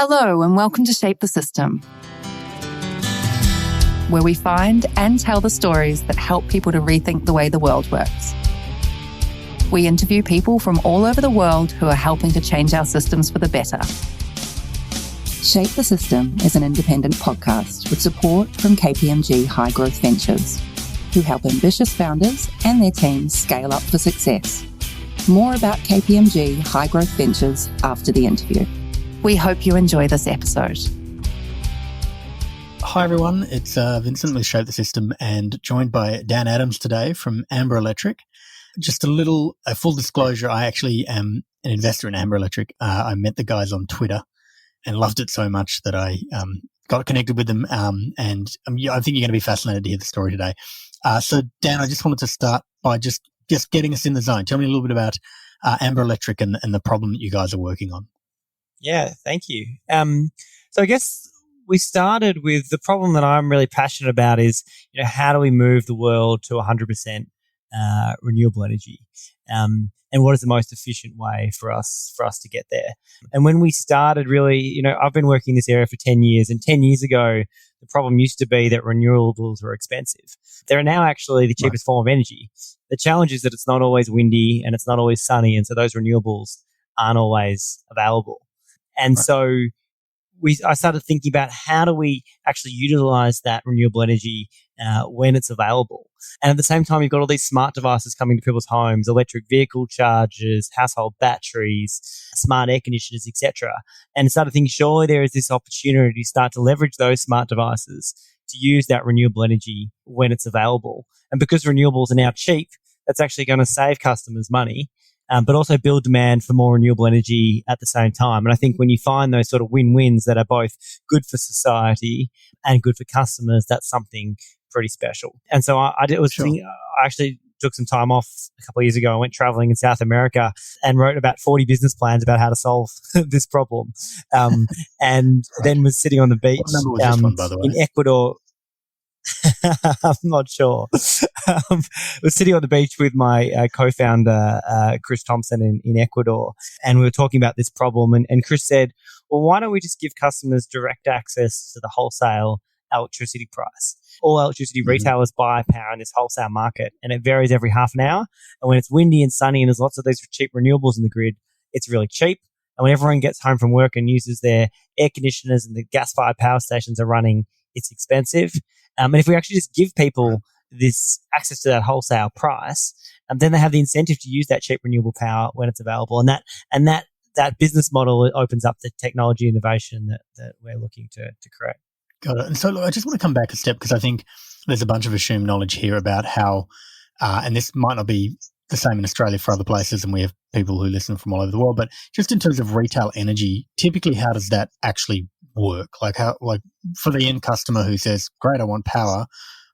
Hello and welcome to Shape the System, where we find and tell the stories that help people to rethink the way the world works. We interview people from all over the world who are helping to change our systems for the better. Shape the System is an independent podcast with support from KPMG High Growth Ventures, who help ambitious founders and their teams scale up for success. More about KPMG High Growth Ventures after the interview. We hope you enjoy this episode. Hi everyone, it's Vincent with Shape the System and joined by Dan Adams today from Amber Electric. Just a full disclosure, I actually am an investor in Amber Electric. I met the guys on Twitter and loved it so much that I got connected with them and I think you're going to be fascinated to hear the story today. So Dan, I just wanted to start by just getting us in the zone. Tell me a little bit about Amber Electric and the problem that you guys are working on. Yeah, thank you. So I guess we started with the problem that I'm really passionate about is, how do we move the world to 100% renewable energy? And what is the most efficient way for us to get there? And when we started, really, I've been working in this area for 10 years, and 10 years ago, the problem used to be that renewables were expensive. They're now actually the cheapest form of energy. The challenge is that it's not always windy and it's not always sunny, and so those renewables aren't always available. And so I started thinking about how do we actually utilize that renewable energy when it's available. And at the same time, you've got all these smart devices coming to people's homes, electric vehicle chargers, household batteries, smart air conditioners, etc. And started thinking, surely there is this opportunity to start to leverage those smart devices to use that renewable energy when it's available. And because renewables are now cheap, that's actually going to save customers money. But also build demand for more renewable energy at the same time. And I think when you find those sort of win-wins that are both good for society and good for customers, that's something pretty special. And so I actually took some time off a couple of years ago. I went traveling in South America and wrote about 40 business plans about how to solve this problem. And then was sitting on the beach in Ecuador. I'm not sure. I was sitting on the beach with my co-founder, Chris Thompson in Ecuador, and we were talking about this problem. And Chris said, well, why don't we just give customers direct access to the wholesale electricity price? All electricity retailers buy power in this wholesale market, and it varies every half an hour. And when it's windy and sunny and there's lots of these cheap renewables in the grid, it's really cheap. And when everyone gets home from work and uses their air conditioners and the gas-fired power stations are running, it's expensive. And if we actually just give people this access to that wholesale price, then they have the incentive to use that cheap renewable power when it's available. And that business model opens up the technology innovation that we're looking to create. Got it. And so look, I just want to come back a step because I think there's a bunch of assumed knowledge here about how, and this might not be the same in Australia for other places, and we have people who listen from all over the world, but just in terms of retail energy, typically how does that actually work? Like for the end customer who says, great, I want power,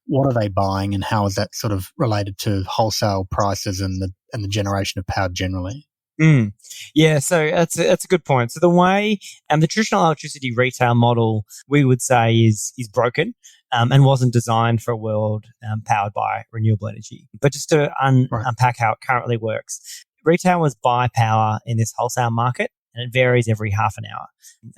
what are they buying and how is that sort of related to wholesale prices and the generation of power generally? Yeah, so that's a good point. So the way the traditional electricity retail model, we would say, is broken and wasn't designed for a world powered by renewable energy. But just to unpack how it currently works, retailers buy power in this wholesale market, and it varies every half an hour,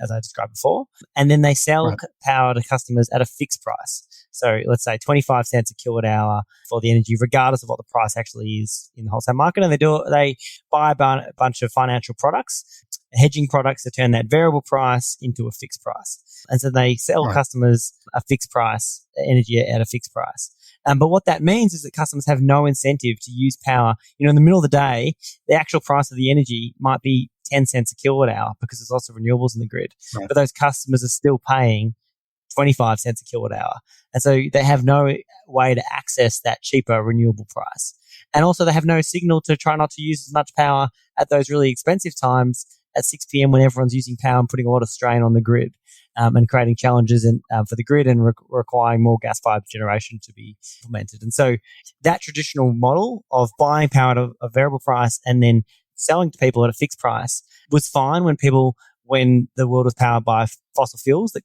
as I described before. And then they sell power to customers at a fixed price. So let's say 25 cents a kilowatt hour for the energy, regardless of what the price actually is in the wholesale market. And they buy a bunch of financial products, hedging products to turn that variable price into a fixed price. And so they sell customers a fixed price, energy at a fixed price. But what that means is that customers have no incentive to use power. In the middle of the day, the actual price of the energy might be 10 cents a kilowatt hour because there's lots of renewables in the grid. But those customers are still paying 25 cents a kilowatt hour. And so they have no way to access that cheaper renewable price. And also they have no signal to try not to use as much power at those really expensive times at 6 p.m. when everyone's using power and putting a lot of strain on the grid and creating challenges for the grid and requiring more gas-fired generation to be implemented. And so that traditional model of buying power at a variable price and then selling to people at a fixed price was fine when the world was powered by fossil fuels that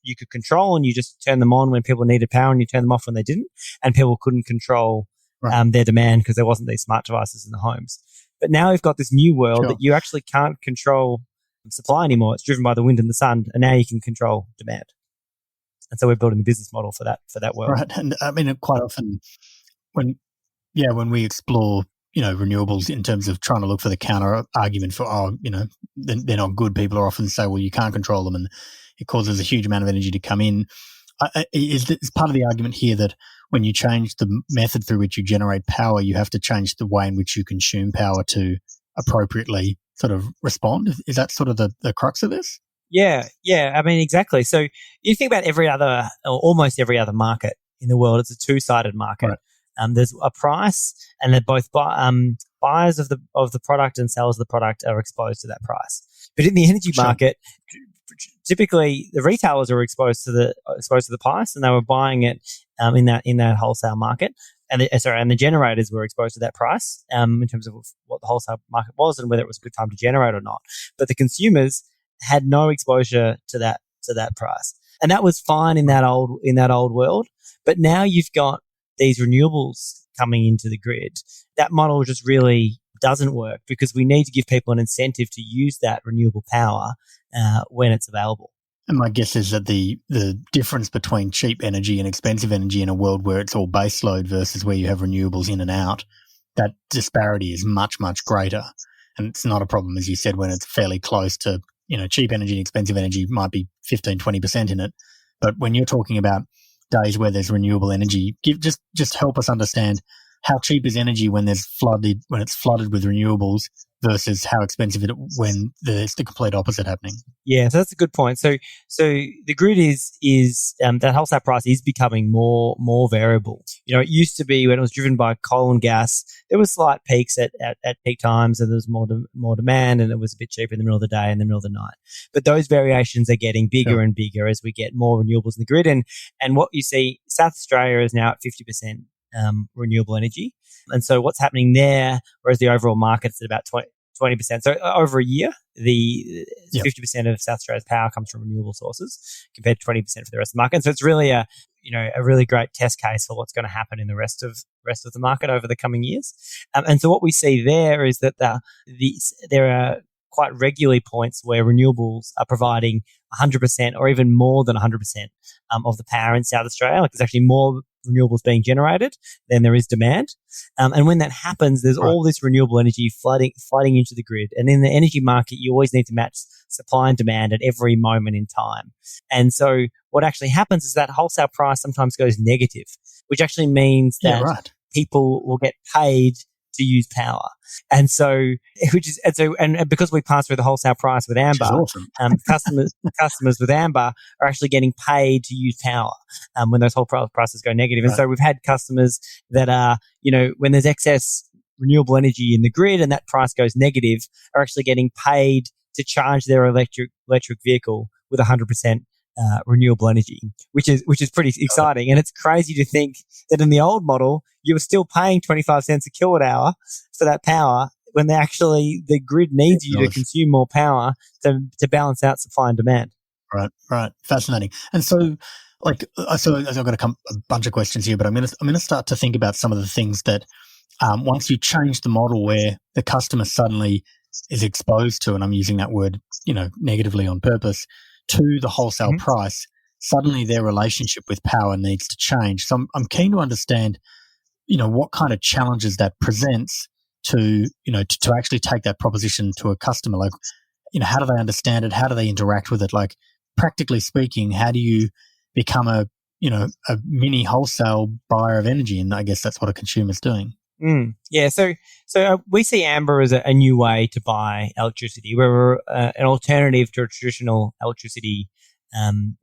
you could control, and you just turn them on when people needed power and you turn them off when they didn't, and people couldn't control their demand because there wasn't these smart devices in the homes. But now we've got this new world that you actually can't control supply anymore. It's driven by the wind and the sun, and now you can control demand. And so we're building a business model for that world. Right. And I mean, quite often when we explore, renewables in terms of trying to look for the counter argument for, they're not good, people are often say, well, you can't control them and it causes a huge amount of energy to come in. Is part of the argument here that when you change the method through which you generate power, you have to change the way in which you consume power to appropriately sort of respond? Is that sort of the crux of this? Yeah. I mean, exactly. So you think about every other, or almost every other market in the world, it's a two-sided market. Right. There's a price, and they're both buyers of the product and sellers of the product are exposed to that price. But in the energy market, typically the retailers are exposed to the price, and they were buying it in that wholesale market. And the generators were exposed to that price in terms of what the wholesale market was and whether it was a good time to generate or not. But the consumers had no exposure to that price, and that was fine in that old world. But now you've got these renewables coming into the grid. That model just really doesn't work because we need to give people an incentive to use that renewable power when it's available. And my guess is that the difference between cheap energy and expensive energy in a world where it's all baseload versus where you have renewables in and out, that disparity is much, much greater. And it's not a problem, as you said, when it's fairly close to, cheap energy and expensive energy might be 15, 20% in it. But when you're talking about days where there's renewable energy, just help us understand how cheap is energy when it's flooded with renewables versus how expensive it when there's the complete opposite happening. Yeah, so that's a good point. So the grid is that wholesale price is becoming more variable. It used to be when it was driven by coal and gas, there was slight peaks at peak times, and there was more demand, and it was a bit cheaper in the middle of the day and the middle of the night. But those variations are getting bigger and bigger as we get more renewables in the grid. And what you see, South Australia is now at 50%. Renewable energy. And so what's happening there, whereas the overall market's at about 20%. So over a year, the 50% of South Australia's power comes from renewable sources compared to 20% for the rest of the market. And so it's really a really great test case for what's going to happen in the rest of the market over the coming years. And so what we see there is that there are quite regularly points where renewables are providing 100% or even more than 100% of the power in South Australia. Like there's actually more renewables being generated than there is demand. And when that happens, there's all this renewable energy flooding into the grid. And in the energy market, you always need to match supply and demand at every moment in time. And so what actually happens is that wholesale price sometimes goes negative, which actually means that people will get paid to use power. And so because we pass through the wholesale price with Amber, awesome. customers with Amber are actually getting paid to use power when those wholesale prices go negative. And so we've had customers that are, when there's excess renewable energy in the grid and that price goes negative, are actually getting paid to charge their electric vehicle with 100% renewable energy, which is pretty exciting. And it's crazy to think that in the old model, you were still paying 25 cents a kilowatt hour for that power when the grid needs you to consume more power to balance out supply and demand. Right. Fascinating. And so, I've got a bunch of questions here, but I'm going to start to think about some of the things that once you change the model where the customer suddenly is exposed to, and I'm using that word, negatively on purpose, to the wholesale price, suddenly their relationship with power needs to change. So I'm keen to understand, what kind of challenges that presents to actually take that proposition to a customer. Like, how do they understand it? How do they interact with it? Like, practically speaking, how do you become a mini wholesale buyer of energy? And I guess that's what a consumer's doing. Yeah, so we see Amber as a new way to buy electricity. We're an alternative to a traditional electricity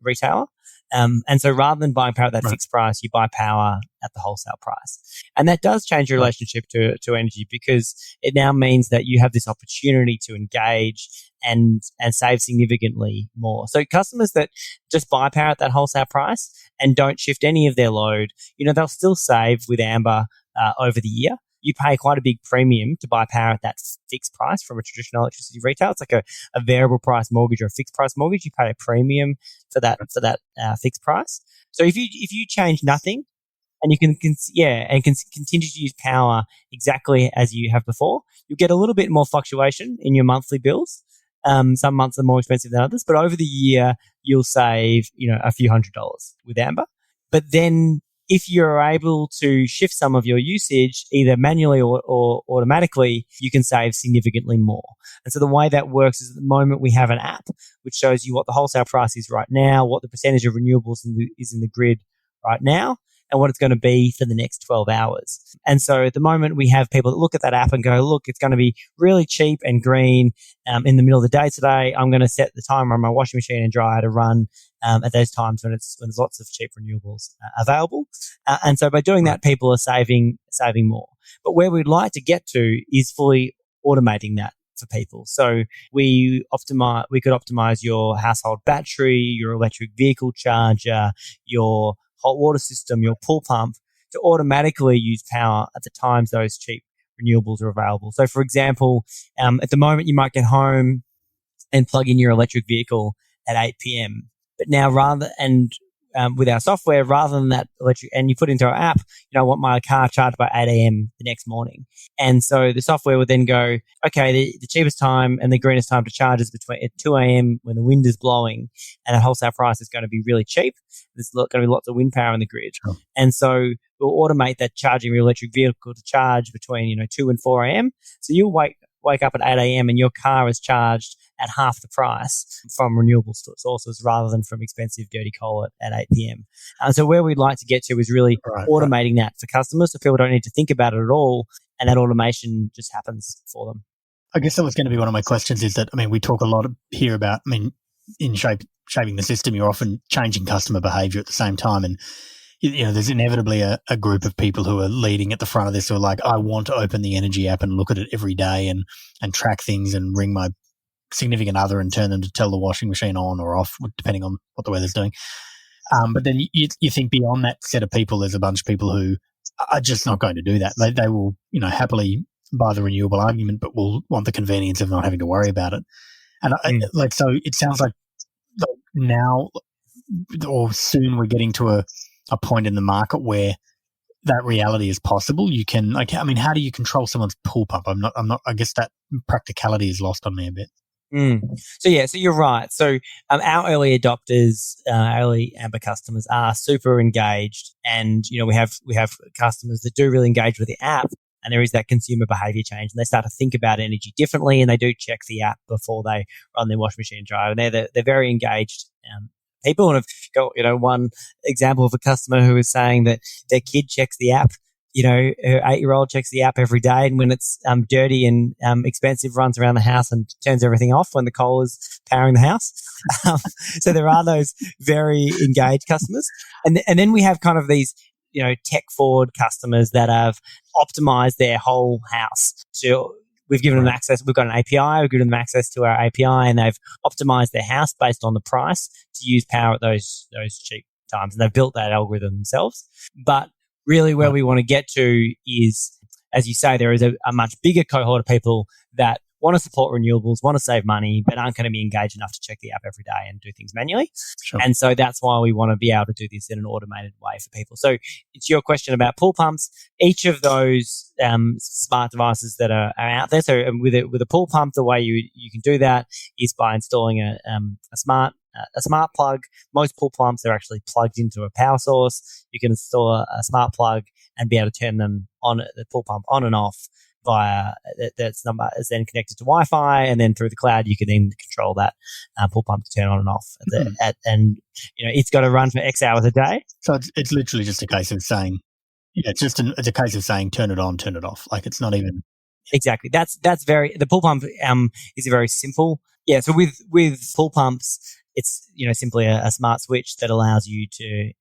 retailer. And so rather than buying power at that fixed price, you buy power at the wholesale price. And that does change your relationship to energy, because it now means that you have this opportunity to engage and save significantly more. So customers that just buy power at that wholesale price and don't shift any of their load, they'll still save with Amber over the year. You pay quite a big premium to buy power at that fixed price from a traditional electricity retail. It's like a variable price mortgage or a fixed price mortgage. You pay a premium for that fixed price. So if you change nothing and you can continue to use power exactly as you have before, you'll get a little bit more fluctuation in your monthly bills. Some months are more expensive than others, but over the year, you'll save, a few $100s with Amber. But then if you're able to shift some of your usage either manually or automatically, you can save significantly more. And so the way that works is at the moment we have an app which shows you what the wholesale price is right now, what the percentage of renewables is in the grid right now, and what it's going to be for the next 12 hours. And so at the moment, we have people that look at that app and go, look, it's going to be really cheap and green in the middle of the day today. I'm going to set the timer on my washing machine and dryer to run at those times when there's lots of cheap renewables available. And so by doing that, people are saving more. But where we'd like to get to is fully automating that for people. So we could optimize your household battery, your electric vehicle charger, your hot water system, your pool pump, to automatically use power at the times those cheap renewables are available. So, for example, at the moment, you might get home and plug in your electric vehicle at 8 p.m. But now with our software, rather than that electric, and you put into our app, I want my car charged by 8 a.m. the next morning. And so the software would then go, okay, the cheapest time and the greenest time to charge is at 2 a.m. when the wind is blowing, and that wholesale price is going to be really cheap. There's going to be lots of wind power in the grid. Sure. And so we'll automate that charging your electric vehicle to charge between, 2 and 4 a.m. So you'll wake up at 8 a.m. and your car is charged at half the price from renewable sources rather than from expensive dirty coal at 8 p.m. So where we'd like to get to is really automating that for customers so people don't need to think about it at all, and that automation just happens for them. I guess that was going to be one of my questions is that, we talk a lot here about, in shaping the system, you're often changing customer behavior at the same time. And, there's inevitably a group of people who are leading at the front of this who are like, I want to open the energy app and look at it every day and track things and ring my significant other and turn them to tell the washing machine on or off, depending on what the weather's doing. But then you think beyond that set of people, there's a bunch of people who are just not going to do that. They will, happily buy the renewable argument, but will want the convenience of not having to worry about it. And so it sounds like now or soon we're getting to a point in the market where that reality is possible. You can, how do you control someone's pool pump? I guess that practicality is lost on me a bit. So you're right. So our early adopters, early Amber customers are super engaged, and we have customers that do really engage with the app, and there is that consumer behavior change, and they start to think about energy differently, and they do check the app before they run their washing machine and dryer, and they're very engaged people. And I've got one example of a customer who is saying that their kid checks the app. Her 8-year-old checks the app every day, and when it's dirty and expensive, runs around the house and turns everything off when the coal is powering the house. So there are those very engaged customers, and then we have kind of these tech forward customers that have optimized their whole house to. We've given them access. We've got an API. We've given them access to our API, and they've optimized their house based on the price to use power at those cheap times. And they've built that algorithm themselves. But really where we want to get to is, as you say, there is a much bigger cohort of people that want to support renewables, want to save money, but aren't going to be engaged enough to check the app every day and do things manually. Sure. And so that's why we want to be able to do this in an automated way for people. So it's your question about pool pumps. Each of those smart devices that are out there. So with a pool pump, the way you can do that is by installing a smart plug. Most pool pumps are actually plugged into a power source. You can install a smart plug and be able to turn them on, the pool pump on and off via that's number is then connected to Wi-Fi, and then through the cloud you can then control that pool pump to turn on and off. And it's got to run for X hours a day. So it's literally just a case of saying, it's a case of saying turn it on, turn it off. Like it's not even exactly. That's the pool pump is a very simple. Yeah. So with pool pumps, it's simply a smart switch that allows you to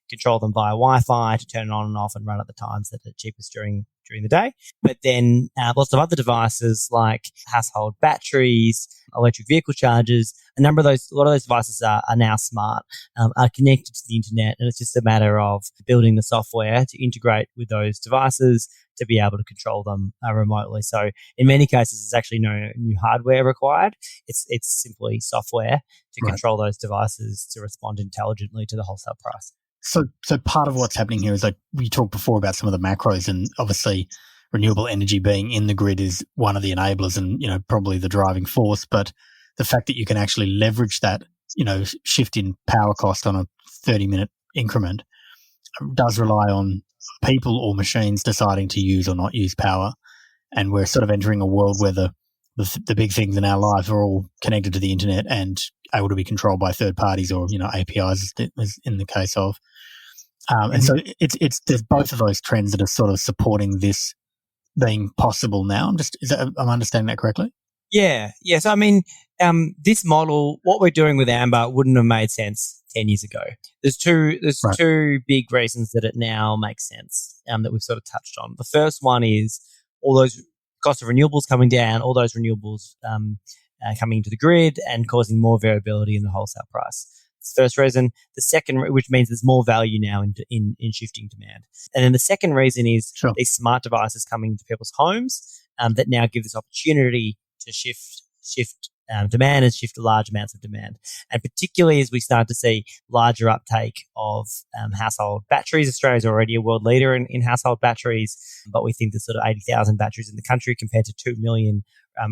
control them via Wi-Fi to turn it on and off and run at the times that are cheapest during the day. But then lots of other devices like household batteries, electric vehicle chargers, a lot of those devices are now smart, are connected to the internet, and it's just a matter of building the software to integrate with those devices to be able to control them remotely. So in many cases, there's actually no new hardware required. It's simply software to control those devices to respond intelligently to the wholesale price. So part of what's happening here is, like we talked before about some of the macros, and obviously renewable energy being in the grid is one of the enablers and probably the driving force. But the fact that you can actually leverage that, shift in power cost on a 30-minute increment does rely on people or machines deciding to use or not use power. And we're sort of entering a world where the big things in our life are all connected to the internet and able to be controlled by third parties or, APIs as in the case of. And so there's both of those trends that are sort of supporting this being possible now. I'm understanding that correctly? Yeah. So, I mean, this model, what we're doing with Amber wouldn't have made sense 10 years ago. There's two big reasons that it now makes sense that we've sort of touched on. The first one is all those costs of renewables coming down, all those renewables coming into the grid and causing more variability in the wholesale price. That's the first reason. The second, which means there's more value now in shifting demand. And then the second reason is these smart devices coming into people's homes that now give this opportunity to shift demand and shift large amounts of demand. And particularly as we start to see larger uptake of household batteries. Australia's already a world leader in household batteries, but we think there's sort of 80,000 batteries in the country compared to 2 million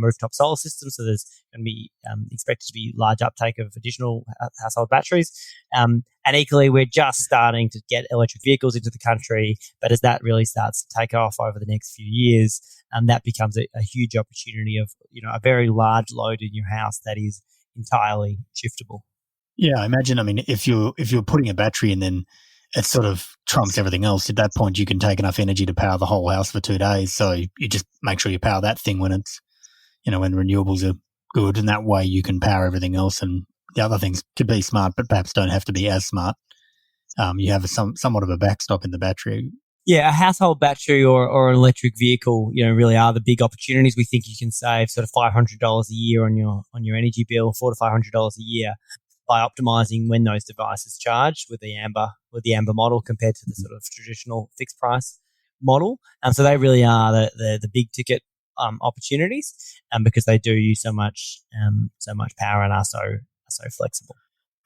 rooftop solar systems. So there's going to be expected to be large uptake of additional household batteries. And equally, we're just starting to get electric vehicles into the country. But as that really starts to take off over the next few years, that becomes a huge opportunity of, a very large load in your house that is entirely shiftable. Yeah, I imagine. I mean, if you're putting a battery in, then it sort of trumps everything else. At that point, you can take enough energy to power the whole house for 2 days. So you just make sure you power that thing when it's, when renewables are good, and that way you can power everything else. And the other things could be smart, but perhaps don't have to be as smart. You have somewhat of a backstop in the battery. Yeah, a household battery or an electric vehicle, really are the big opportunities. We think you can save sort of $500 a year on your energy bill, $400 to $500 a year, by optimizing when those devices charge with the Amber model compared to the sort of traditional fixed price model. So they really are the big ticket opportunities, because they do use so much power and are so flexible.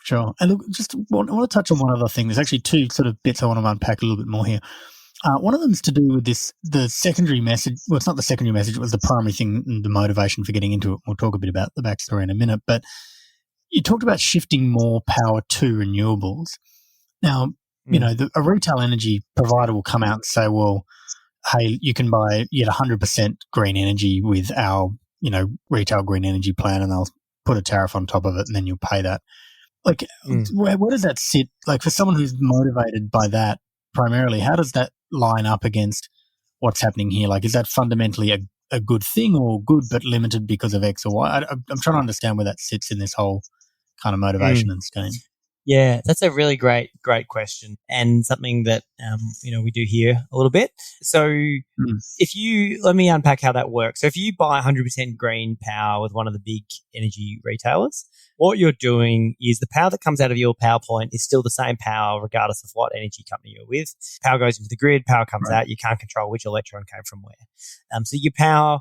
Sure. And look, I want to touch on one other thing. There's actually two sort of bits I want to unpack a little bit more here. One of them is to do with the secondary message. Well, it's not the secondary message. It was the primary thing, and the motivation for getting into it. We'll talk a bit about the backstory in a minute. But you talked about shifting more power to renewables. Now, a retail energy provider will come out and say, well, hey, you can get 100% green energy with our, retail green energy plan, and they'll put a tariff on top of it, and then you'll pay that. Like, where does that sit? Like, for someone who's motivated by that primarily, how does that line up against what's happening here? Like, is that fundamentally a good thing, or good but limited because of X or Y? I'm trying to understand where that sits in this whole kind of motivation and scheme. Yeah, that's a really great question, and something that we do hear a little bit. So let me unpack how that works. So if you buy 100% green power with one of the big energy retailers, what you're doing is the power that comes out of your power point is still the same power regardless of what energy company you're with. Power goes into the grid, power comes out, you can't control which electron came from where. So your power,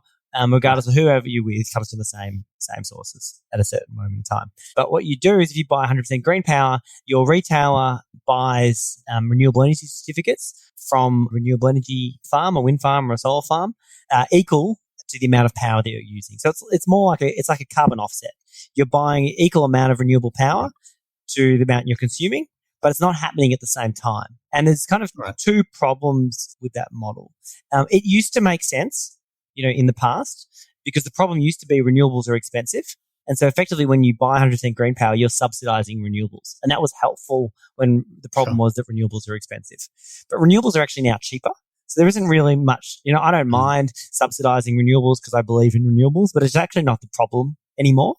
regardless of whoever you're with, comes from the same sources at a certain moment in time. But what you do is if you buy 100% green power, your retailer buys renewable energy certificates from a renewable energy farm, a wind farm or a solar farm, equal to the amount of power that you're using. So it's more like a carbon offset. You're buying equal amount of renewable power to the amount you're consuming, but it's not happening at the same time. And there's kind of two problems with that model. It used to make sense, in the past, because the problem used to be renewables are expensive. And so effectively when you buy 100% green power, you're subsidizing renewables. And that was helpful when the problem was that renewables are expensive. But renewables are actually now cheaper. So there isn't really much, I don't mind subsidizing renewables because I believe in renewables, but it's actually not the problem anymore.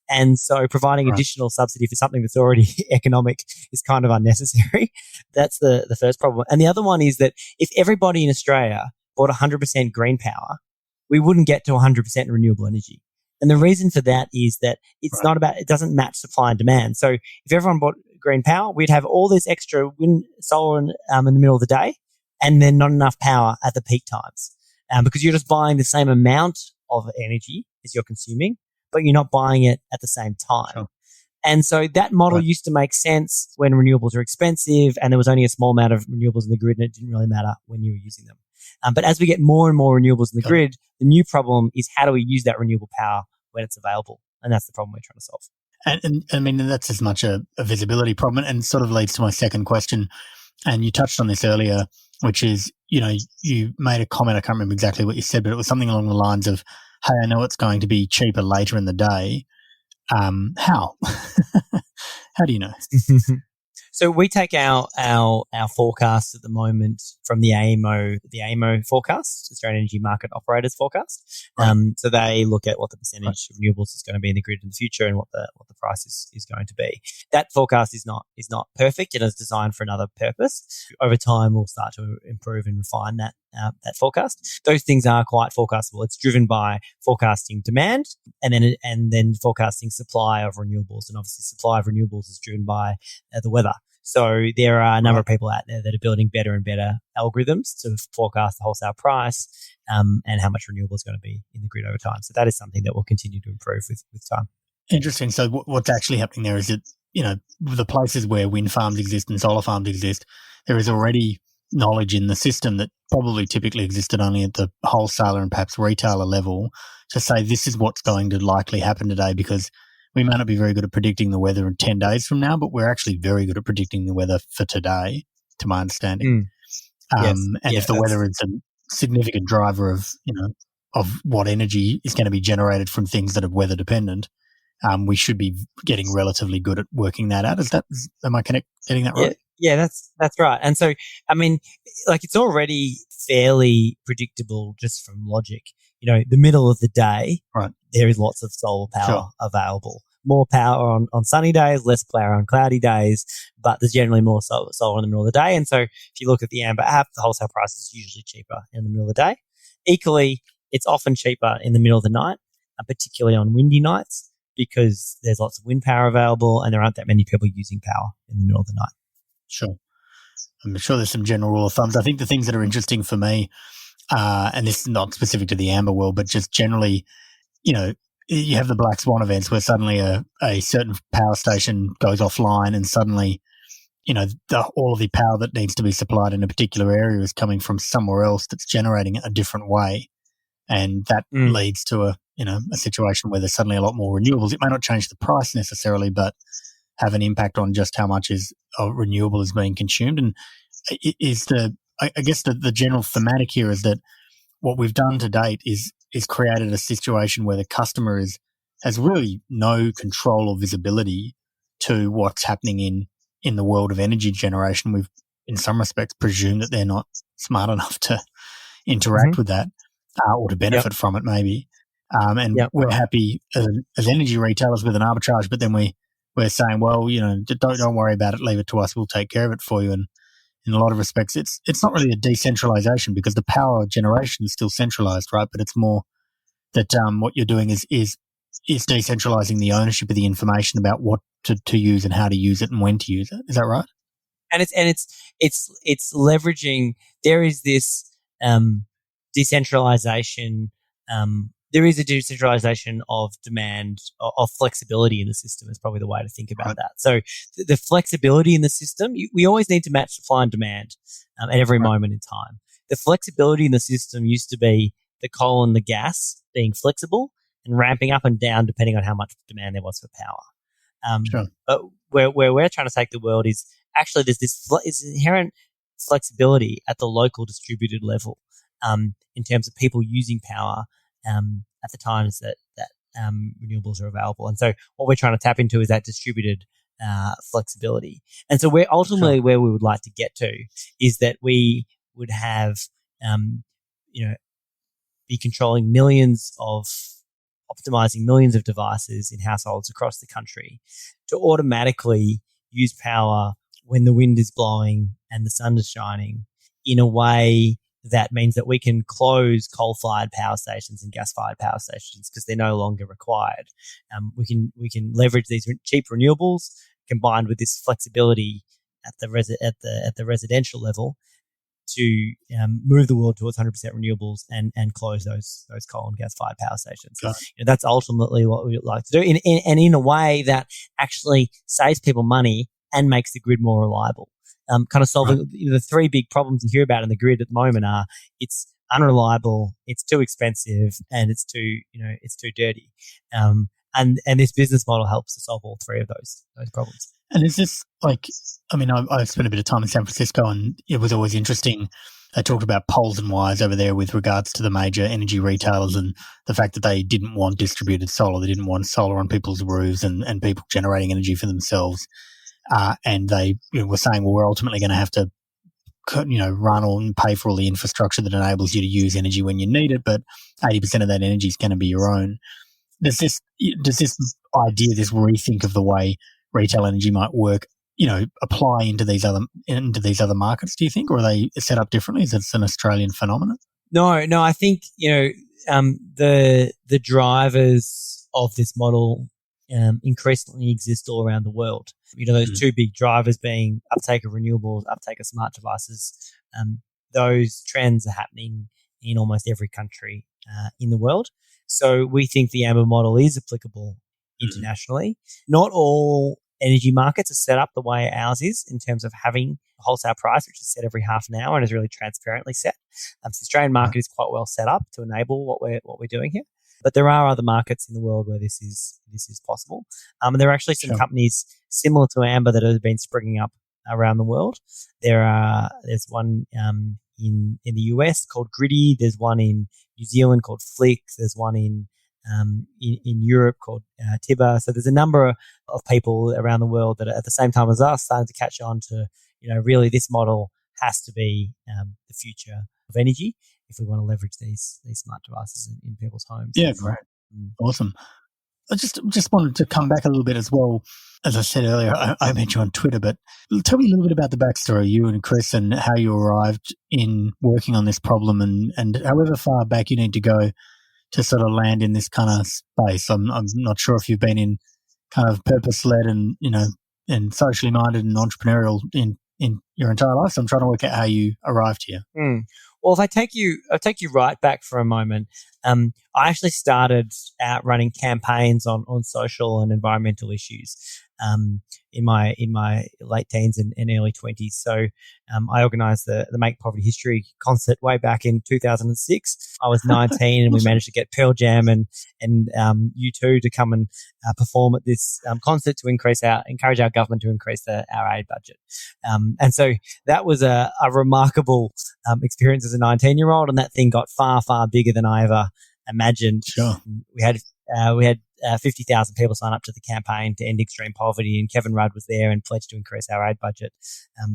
And so providing additional subsidy for something that's already economic is kind of unnecessary. That's the first problem. And the other one is that if everybody in Australia bought 100% green power, we wouldn't get to 100% renewable energy. And the reason for that is that it's not about, it doesn't match supply and demand. So if everyone bought green power, we'd have all this extra wind, solar in the middle of the day, and then not enough power at the peak times. Because you're just buying the same amount of energy as you're consuming, but you're not buying it at the same time. Sure. And so that model used to make sense when renewables are expensive and there was only a small amount of renewables in the grid and it didn't really matter when you were using them. But as we get more and more renewables in the grid, the new problem is how do we use that renewable power when it's available? And that's the problem we're trying to solve. And I mean, that's as much a visibility problem, and sort of leads to my second question. And you touched on this earlier, which is, you made a comment, I can't remember exactly what you said, but it was something along the lines of, hey, I know it's going to be cheaper later in the day. How? How do you know? So we take our forecast at the moment from the AEMO forecast, Australian Energy Market Operators forecast. Right. So they look at what the percentage of renewables is going to be in the grid in the future and what the price is going to be. That forecast is not perfect. It is designed for another purpose. Over time, we'll start to improve and refine that forecast. Those things are quite forecastable. It's driven by forecasting demand and then forecasting supply of renewables. And obviously, supply of renewables is driven by the weather. So there are a number of people out there that are building better and better algorithms to forecast the wholesale price and how much renewable is going to be in the grid over time. So that is something that will continue to improve with time. Interesting. So what's actually happening there is that, the places where wind farms exist and solar farms exist, there is already knowledge in the system that probably typically existed only at the wholesaler and perhaps retailer level to say this is what's going to likely happen today, because we may not be very good at predicting the weather in 10 days from now, but we're actually very good at predicting the weather for today, to my understanding. If the weather is a significant driver of what energy is going to be generated from things that are weather dependent, we should be getting relatively good at working that out. Am I getting that right? Yeah, that's right. And so, I mean, it's already fairly predictable just from logic. The middle of the day, right, there is lots of solar power available. More power on sunny days, less power on cloudy days, but there's generally more solar in the middle of the day. And so if you look at the Amber app, the wholesale price is usually cheaper in the middle of the day. Equally, it's often cheaper in the middle of the night, particularly on windy nights, because there's lots of wind power available and there aren't that many people using power in the middle of the night. Sure. I'm sure there's some general rule of thumbs. I think the things that are interesting for me, and this is not specific to the Amber world, but just generally, you have the black swan events where suddenly a certain power station goes offline and suddenly, all of the power that needs to be supplied in a particular area is coming from somewhere else that's generating it a different way. And that leads to a situation where there's suddenly a lot more renewables. It may not change the price necessarily, but have an impact on just how much renewable is being consumed. And I guess the general thematic here is that what we've done to date is created a situation where the customer has really no control or visibility to what's happening in the world of energy generation. We've, in some respects, presumed that they're not smart enough to interact with that or to benefit from it, maybe. We're happy as energy retailers with an arbitrage, but then we're saying, well, don't worry about it, leave it to us, we'll take care of it for you. And in a lot of respects, it's not really a decentralization because the power generation is still centralized, right? But it's more that what you're doing is decentralizing the ownership of the information about what to use and how to use it and when to use it. Is that right? And it's leveraging. There is this decentralization. There is a decentralization of demand, of flexibility in the system is probably the way to think about that. So the flexibility in the system, we always need to match supply and demand at every moment in time. The flexibility in the system used to be the coal and the gas being flexible and ramping up and down depending on how much demand there was for power. But where we're trying to take the world is actually there's this inherent flexibility at the local distributed level in terms of people using power at the times that renewables are available. And so what we're trying to tap into is that distributed flexibility. And so we're ultimately where we would like to get to is that we would have, be controlling optimizing millions of devices in households across the country to automatically use power when the wind is blowing and the sun is shining in a way that means that we can close coal-fired power stations and gas-fired power stations because they're no longer required. We can leverage these cheap renewables combined with this flexibility at the residential level to move the world towards 100% renewables and close those coal and gas-fired power stations. Right. That's ultimately what we would like to do, in a way that actually saves people money and makes the grid more reliable. Kind of solving the three big problems you hear about in the grid at the moment are it's unreliable, it's too expensive, and it's too dirty. And this business model helps to solve all three of those problems. And is this I've spent a bit of time in San Francisco, and it was always interesting. They talked about poles and wires over there with regards to the major energy retailers and the fact that they didn't want distributed solar. They didn't want solar on people's roofs and people generating energy for themselves. And they were saying, well, we're ultimately going to have to run and pay for all the infrastructure that enables you to use energy when you need it, but 80% of that energy is going to be your own. Does this idea, this rethink of the way retail energy might work, apply into these other markets, do you think, or are they set up differently? Is it an Australian phenomenon? No, I think the drivers of this model increasingly exist all around the world. Those two big drivers being uptake of renewables, uptake of smart devices. Those trends are happening in almost every country in the world. So we think the Amber model is applicable internationally. Not all energy markets are set up the way ours is in terms of having a wholesale price, which is set every half an hour and is really transparently set. So the Australian market is quite well set up to enable what we're doing here. But there are other markets in the world where this is possible. And there are actually some companies similar to Amber that have been springing up around the world. There's one in the US called Griddy. There's one in New Zealand called Flick. There's one in Europe called Tibber. So there's a number of people around the world that are at the same time as us starting to catch on to, really this model has to be the future of energy if we want to leverage these smart devices in people's homes. Yeah, great. Awesome. I just wanted to come back a little bit as well. As I said earlier, I met you on Twitter, but tell me a little bit about the backstory, you and Chris, and how you arrived in working on this problem and however far back you need to go to sort of land in this kind of space. I'm not sure if you've been in kind of purpose-led and, and socially minded and entrepreneurial in your entire life. So I'm trying to work out how you arrived here. Well, if I'll take you right back for a moment. I actually started out running campaigns on social and environmental issues in my late teens and early 20s. So I organised the Make Poverty History concert way back in 2006. I was 19 and we managed to get Pearl Jam and U2 to come and perform at this concert to encourage our government to increase our aid budget. And so that was a remarkable experience as a 19-year-old, and that thing got far, far bigger than I ever imagined. Sure. We had 50,000 people sign up to the campaign to end extreme poverty, and Kevin Rudd was there and pledged to increase our aid budget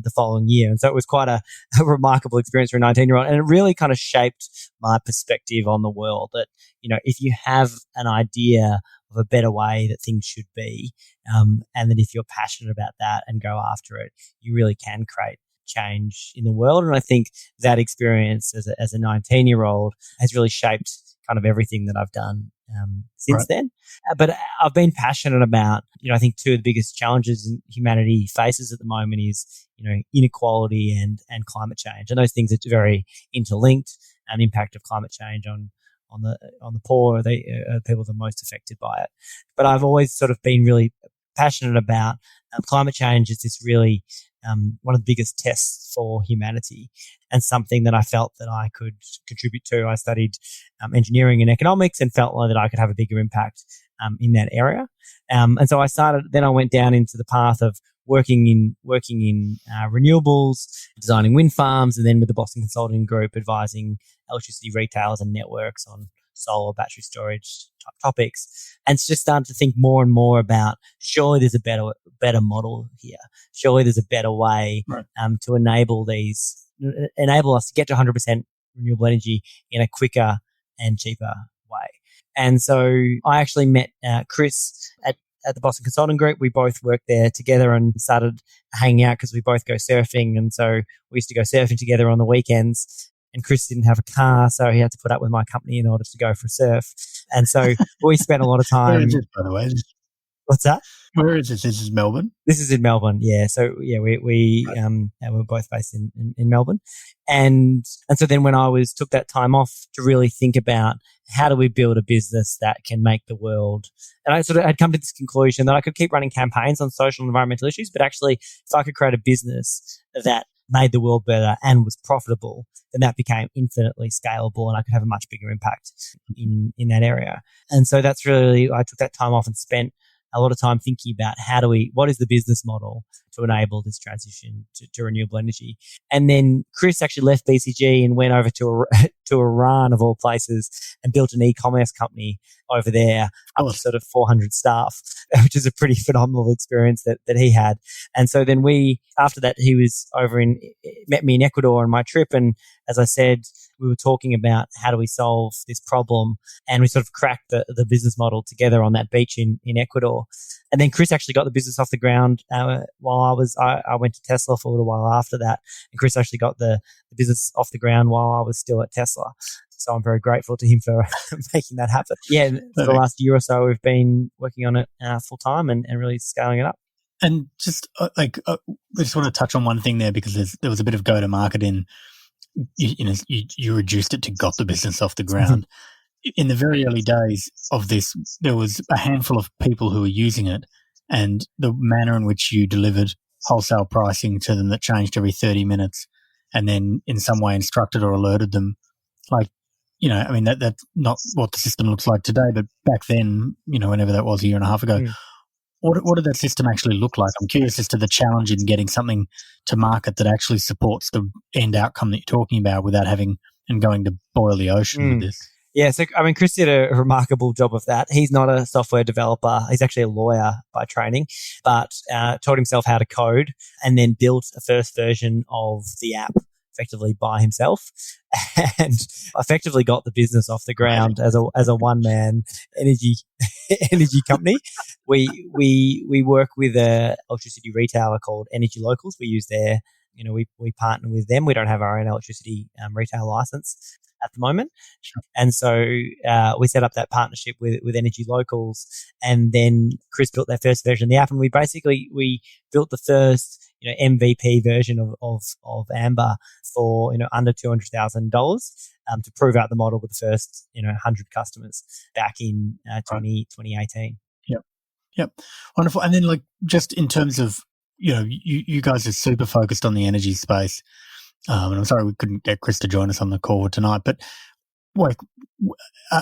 the following year. And so it was quite a remarkable experience for a 19-year-old, and it really kind of shaped my perspective on the world that, if you have an idea of a better way that things should be, and that if you're passionate about that and go after it, you really can create change in the world. And I think that experience as a 19-year-old has really shaped kind of everything that I've done since then. But I've been passionate about, I think two of the biggest challenges humanity faces at the moment is, inequality and climate change. And those things are very interlinked, and the impact of climate change on the poor, they people that are most affected by it. But I've always sort of been really passionate about climate change. Is this really one of the biggest tests for humanity, and something that I felt that I could contribute to. I studied engineering and economics and felt like that I could have a bigger impact in that area. And so I went down into the path of working in renewables, designing wind farms, and then with the Boston Consulting Group, advising electricity retailers and networks on solar, battery storage type topics, and just started to think more and more about surely there's a better model here. Surely there's a better way to enable us to get to 100% renewable energy in a quicker and cheaper way. And so I actually met Chris at the Boston Consulting Group. We both worked there together and started hanging out because we both go surfing. And so we used to go surfing together on the weekends. And Chris didn't have a car, so he had to put up with my company in order to go for a surf. And so we spent a lot of time. Where is it, by the way? What's that? Where is this? This is Melbourne? This is in Melbourne, yeah. So, yeah, we're both based in Melbourne. And so then when I took that time off to really think about how do we build a business that can make the world, and I sort of had come to this conclusion that I could keep running campaigns on social and environmental issues, but actually if I could create a business that made the world better and was profitable, then that became infinitely scalable and I could have a much bigger impact in that area. And so that's really, I took that time off and spent a lot of time thinking about what is the business model to enable this transition to renewable energy. And then Chris actually left BCG and went over to Iran, of all places, and built an e-commerce company over there, up to sort of 400 staff, which is a pretty phenomenal experience that he had. And so then after that, he was met me in Ecuador on my trip. And as I said, we were talking about how do we solve this problem, and we sort of cracked the business model together on that beach in Ecuador. And then Chris actually got the business off the ground while I went to Tesla for a little while after that, and Chris actually got the business off the ground while I was still at Tesla. So I'm very grateful to him for making that happen. Yeah, for the last year or so, we've been working on it full time and really scaling it up. And just I just want to touch on one thing there, because there was a bit of go-to-market in. You reduced it to got the business off the ground. In the very early days of this, there was a handful of people who were using it, and the manner in which you delivered wholesale pricing to them that changed every 30 minutes and then in some way instructed or alerted them. That's not what the system looks like today, but back then, whenever that was, a year and a half ago, what did that system actually look like? I'm curious as to the challenge in getting something to market that actually supports the end outcome that you're talking about without having and going to boil the ocean with this. Yeah, so Chris did a remarkable job of that. He's not a software developer. He's actually a lawyer by training, but taught himself how to code and then built a first version of the app effectively by himself, and effectively got the business off the ground as a one-man energy company. We work with a electricity retailer called Energy Locals. We use their, we partner with them. We don't have our own electricity retail license at the moment. Sure. And so we set up that partnership with Energy Locals, and then Chris built their first version of the app, and we built the first MVP version of Amber for under $200,000 to prove out the model with the first 100 customers back in 2018. Yep, wonderful. And then just in terms of you guys are super focused on the energy space. And I'm sorry we couldn't get Chris to join us on the call tonight, but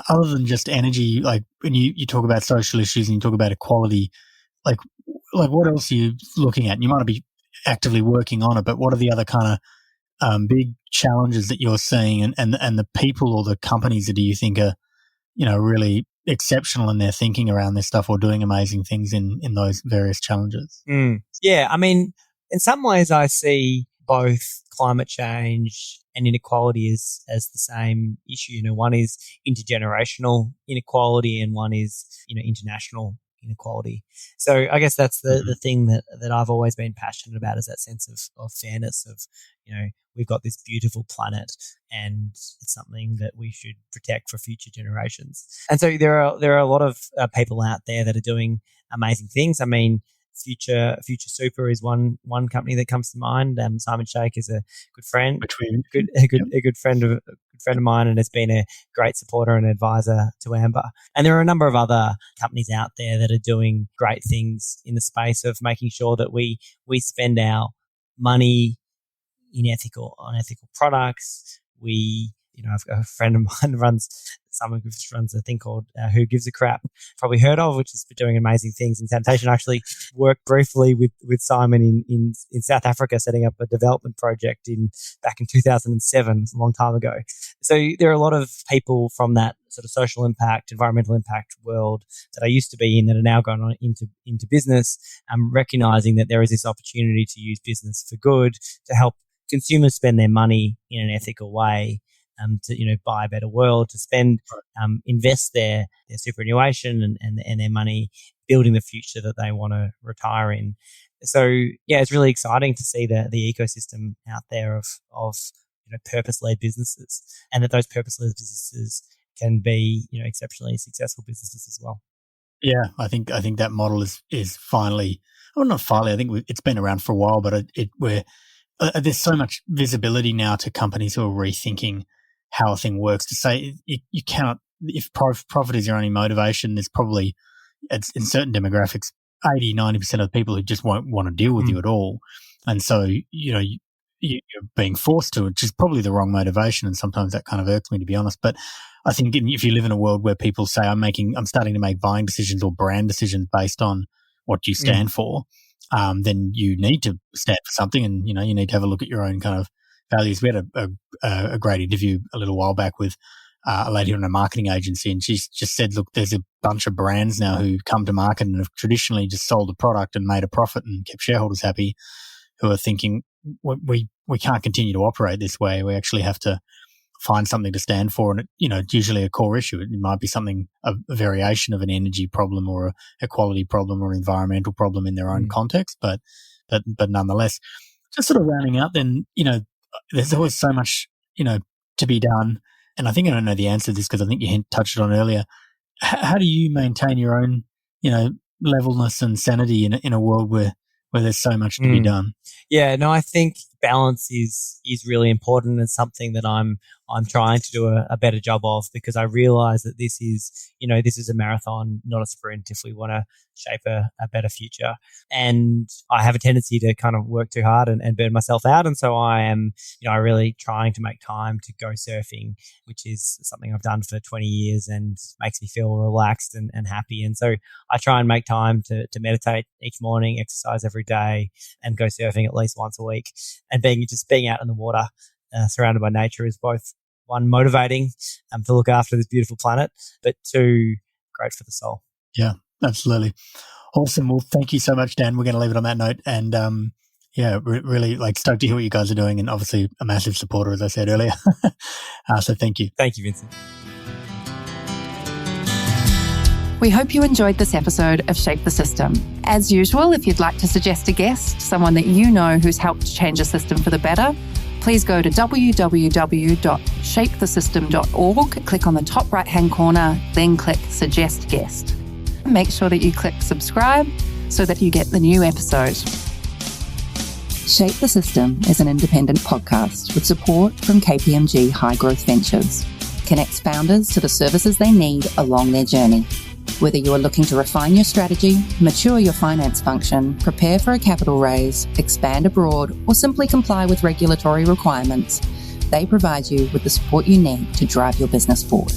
other than just energy, when you talk about social issues and you talk about equality, what else are you looking at? And you might not be actively working on it, but what are the other kind of big challenges that you're seeing, and the people or the companies that do you think are really exceptional in their thinking around this stuff or doing amazing things in those various challenges? Yeah, in some ways I see both climate change and inequality as the same issue. One is intergenerational inequality and one is international inequality. So I guess that's the thing that I've always been passionate about, is that sense of fairness of, we've got this beautiful planet and it's something that we should protect for future generations. And so there are a lot of people out there that are doing amazing things. Future Super is one company that comes to mind. Simon Shake is a good friend, a good friend of mine, and has been a great supporter and advisor to Amber. And there are a number of other companies out there that are doing great things in the space of making sure that we spend our money in ethical products. I've got a friend of mine runs a thing called Who Gives a Crap, probably heard of, which is doing amazing things in sanitation. I actually worked briefly with Simon in South Africa, setting up a development project back in 2007, a long time ago. So there are a lot of people from that sort of social impact, environmental impact world that I used to be in that are now going on into business. I'm recognizing that there is this opportunity to use business for good, to help consumers spend their money in an ethical way, to buy a better world, to spend, invest their superannuation and their money building the future that they want to retire in. So yeah, it's really exciting to see the ecosystem out there of purpose-led businesses, and that those purpose-led businesses can be exceptionally successful businesses as well. Yeah, I think that model is finally, not finally. I think it's been around for a while, but there's so much visibility now to companies who are rethinking how a thing works, to say you cannot, if profit is your only motivation, there's probably, it's in certain demographics, 80-90% of the people who just won't want to deal with you at all. And so, you're being forced to, which is probably the wrong motivation. And sometimes that kind of irks me, to be honest. But I think if you live in a world where people say, I'm starting to make buying decisions or brand decisions based on what you stand for, then you need to stand for something, and you need to have a look at your own kind of values. We had a great interview a little while back with a lady in a marketing agency, and she just said, look, there's a bunch of brands now who come to market and have traditionally just sold a product and made a profit and kept shareholders happy, who are thinking, we can't continue to operate this way. We actually have to find something to stand for. And it's usually a core issue. It might be a variation of an energy problem or a quality problem or an environmental problem in their own context. But nonetheless, just sort of rounding out, then, there's always so much, to be done. And I think I don't know the answer to this because I think you touched on earlier. How do you maintain your own, levelness and sanity in a world where there's so much to be done? Yeah, no, I think balance is really important, and something that I'm trying to do a better job of, because I realize that this is a marathon, not a sprint, if we want to shape a better future. And I have a tendency to kind of work too hard and burn myself out. And so I am, really trying to make time to go surfing, which is something I've done for 20 years and makes me feel relaxed and happy. And so I try and make time to meditate each morning, exercise every day, and go surfing at least once a week. And being out in the water, surrounded by nature, is both, one, motivating to look after this beautiful planet, but two, great for the soul. Yeah, absolutely. Awesome. Well, thank you so much, Dan. We're going to leave it on that note. And really stoked to hear what you guys are doing, and obviously a massive supporter, as I said earlier. So thank you. Thank you, Vincent. We hope you enjoyed this episode of Shape the System. As usual, if you'd like to suggest a guest, someone that you know who's helped change a system for the better, please go to www.shapethesystem.org, click on the top right-hand corner, then click Suggest Guest. Make sure that you click subscribe so that you get the new episode. Shape the System is an independent podcast with support from KPMG High Growth Ventures. Connects founders to the services they need along their journey. Whether you are looking to refine your strategy, mature your finance function, prepare for a capital raise, expand abroad, or simply comply with regulatory requirements, they provide you with the support you need to drive your business forward.